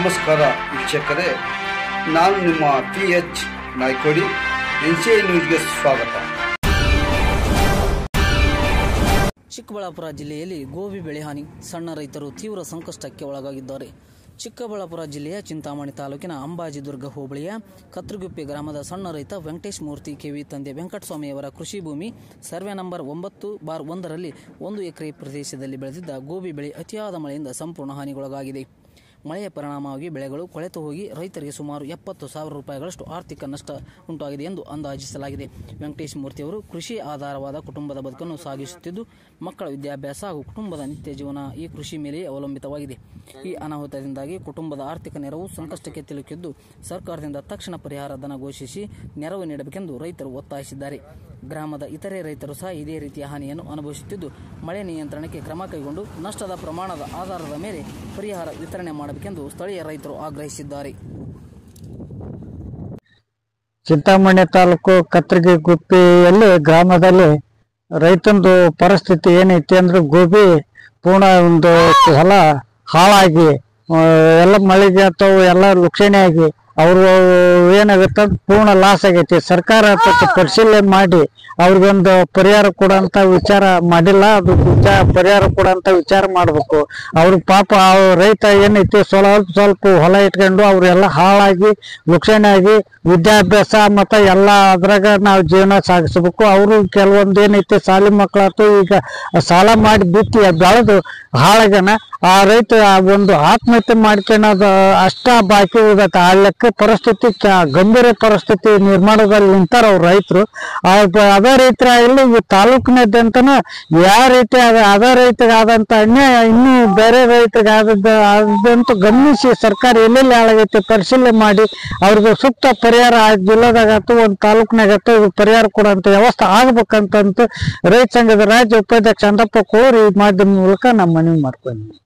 ನಮಸ್ಕಾರ ವೀಕ್ಷಕರೇ, ನಾನು ನಿಮ್ಮ TH ನಾಯ್ಕೋಡಿ. NCI ನ್ಯೂಸ್ಗೆ ಸ್ವಾಗತ. ಚಿಕ್ಕಬಳ್ಳಾಪುರ ಜಿಲ್ಲೆಯಲ್ಲಿ ಗೋಬಿ ಬೆಳೆ ಹಾನಿ, ಸಣ್ಣ ರೈತರು ತೀವ್ರ ಸಂಕಷ್ಟಕ್ಕೆ ಒಳಗಾಗಿದ್ದಾರೆ. ಚಿಕ್ಕಬಳ್ಳಾಪುರ ಜಿಲ್ಲೆಯ ಚಿಂತಾಮಣಿ ತಾಲೂಕಿನ ಅಂಬಾಜಿದುರ್ಗ ಹೋಬಳಿಯ ಕತ್ರಗುಪ್ಪೆ ಗ್ರಾಮದ ಸಣ್ಣ ರೈತ ವೆಂಕಟೇಶ್ ಮೂರ್ತಿ ಕೆವಿ ತಂದೆ ವೆಂಕಟಸ್ವಾಮಿಯವರ ಕೃಷಿ ಭೂಮಿ ಸರ್ವೆ ನಂಬರ್ 9/1ರಲ್ಲಿ 1 ಎಕರೆ ಪ್ರದೇಶದಲ್ಲಿ ಬೆಳೆದಿದ್ದ ಗೋಬಿ ಬೆಳೆ ಅತಿಯಾದ ಮಳೆಯಿಂದ ಸಂಪೂರ್ಣ ಹಾನಿಗೊಳಗಾಗಿದೆ. ಮಳೆಯ ಪರಿಣಾಮವಾಗಿ ಬೆಳೆಗಳು ಕೊಳೆತು ಹೋಗಿ ರೈತರಿಗೆ ಸುಮಾರು 70,000 ರೂಪಾಯಿಗಳಷ್ಟು ಆರ್ಥಿಕ ನಷ್ಟ ಉಂಟಾಗಿದೆ ಎಂದು ಅಂದಾಜಿಸಲಾಗಿದೆ. ವೆಂಕಟೇಶ್ ಮೂರ್ತಿಯವರು ಕೃಷಿ ಆಧಾರವಾದ ಕುಟುಂಬದ ಬದುಕನ್ನು ಸಾಗಿಸುತ್ತಿದ್ದು, ಮಕ್ಕಳ ವಿದ್ಯಾಭ್ಯಾಸ ಹಾಗೂ ಕುಟುಂಬದ ನಿತ್ಯ ಜೀವನ ಈ ಕೃಷಿ ಮೇಲೆಯೇ ಅವಲಂಬಿತವಾಗಿದೆ. ಈ ಅನಾಹುತದಿಂದಾಗಿ ಕುಟುಂಬದ ಆರ್ಥಿಕ ನೆರವು ಸಂಕಷ್ಟಕ್ಕೆ ಸಿಲುಕಿದ್ದು, ಸರ್ಕಾರದಿಂದ ತಕ್ಷಣ ಪರಿಹಾರ ಧನ ಘೋಷಿಸಿ ನೆರವು ನೀಡಬೇಕೆಂದು ರೈತರು ಒತ್ತಾಯಿಸಿದ್ದಾರೆ. ಗ್ರಾಮದ ಇತರೆ ರೈತರು ಸಹ ಇದೇ ರೀತಿಯ ಹಾನಿಯನ್ನು ಅನುಭವಿಸುತ್ತಿದ್ದು, ಮಳೆ ನಿಯಂತ್ರಣಕ್ಕೆ ಕ್ರಮ ಕೈಗೊಂಡು ನಷ್ಟದ ಪ್ರಮಾಣದ ಆಧಾರದ ಮೇಲೆ ಪರಿಹಾರ ವಿತರಣೆ ಮಾಡಬೇಕೆಂದು ಸ್ಥಳೀಯ ರೈತರು ಆಗ್ರಹಿಸಿದ್ದಾರೆ. ಚಿಂತಾಮಣಿ ತಾಲೂಕು ಕತ್ರಗುಪ್ಪೆಯಲ್ಲಿ ಗ್ರಾಮದಲ್ಲಿ ರೈತಂದು ಪರಿಸ್ಥಿತಿ ಏನೈತಿ ಅಂದ್ರೆ, ಗೋಬಿ ಪೂರ್ಣ ಒಂದು ಹೊಲ ಹಾಳಾಗಿ ಎಲ್ಲ ಮಳೆಗೆ ಅಥವಾ ಎಲ್ಲ ಲುಕ್ಷಣೆ ಆಗಿ ಅವರು ಏನಾಗುತ್ತೆ ಪೂರ್ಣ ಲಾಸ್ ಆಗೈತಿ. ಸರ್ಕಾರ ಪರಿಶೀಲನೆ ಮಾಡಿ ಅವ್ರಿಗೊಂದು ಪರಿಹಾರ ಕೊಡೋಂತ ವಿಚಾರ ಮಾಡಿಲ್ಲ. ಅದು ಪರಿಹಾರ ಕೊಡೋಂತ ವಿಚಾರ ಮಾಡ್ಬೇಕು. ಅವ್ರಿಗೆ ಪಾಪ ರೈತ ಏನೈತಿ ಸ್ವಲ್ಪ ಹೊಲ ಇಟ್ಕೊಂಡು ಅವ್ರೆಲ್ಲ ಹಾಳಾಗಿ ಲುಕ್ಷಣೆ ಆಗಿ ವಿದ್ಯಾಭ್ಯಾಸ ಮತ್ತೆ ಎಲ್ಲ ಅದ್ರಾಗ ನಾವು ಜೀವನ ಸಾಗಿಸ್ಬೇಕು. ಅವರು ಕೆಲವೊಂದು ಏನೈತಿ ಶಾಲೆ ಮಕ್ಕಳಾತು ಈಗ ಸಾಲ ಮಾಡಿ ಬಿತ್ತಿ ಬೆಳೆದು ಹಾಳಾಗನ ಆ ರೈತ ಒಂದು ಆತ್ಮಹತ್ಯೆ ಮಾಡ್ಕೊಳ್ಳೋದು ಅಷ್ಟ ಬಾಕಿ ಉಳಿದತ್ತ. ಆ ಲೆಕ್ಕ ಪರಿಸ್ಥಿತಿ ಗಂಭೀರ ಪರಿಸ್ಥಿತಿ ನಿರ್ಮಾಣದಲ್ಲಿ ನಿಂತಾರ ಅವ್ರ ರೈತರು. ಅದೇ ರೈತರ ಇಲ್ಲಿ ಈ ತಾಲೂಕಿನಾದ್ಯಂತನ ಯಾವ ರೀತಿ ಅದೇ ರೈತರಿಗೆ ಆದಂತ ಅನ್ಯಾಯ ಇನ್ನೂ ಬೇರೆ ರೈತರಿಗೆ ಆದಂತೂ ಗಮನಿಸಿ ಸರ್ಕಾರ ಎಲ್ಲೆಲ್ಲಿ ಹಾಳಾಗೈತಿ ಪರಿಶೀಲನೆ ಮಾಡಿ ಅವ್ರಿಗೆ ಸೂಕ್ತ ಪರಿಹಾರ ಜಿಲ್ಲೆದಾಗತ್ತು ಒಂದು ತಾಲೂಕಿನಾಗತ್ತು ಪರಿಹಾರ ಕೊಡುವಂತ ವ್ಯವಸ್ಥೆ ಆಗ್ಬೇಕಂತಂತ ರೈತ ಸಂಘದ ರಾಜ್ಯ ಉಪಾಧ್ಯಕ್ಷ ಚಂದ್ರಪ್ಪ ಕೋರಿ ಮಾಧ್ಯಮ ಮೂಲಕ ನಮ್ಮ ಮನವಿ ಮಾಡ್ಕೊಂಡ್ವಿ.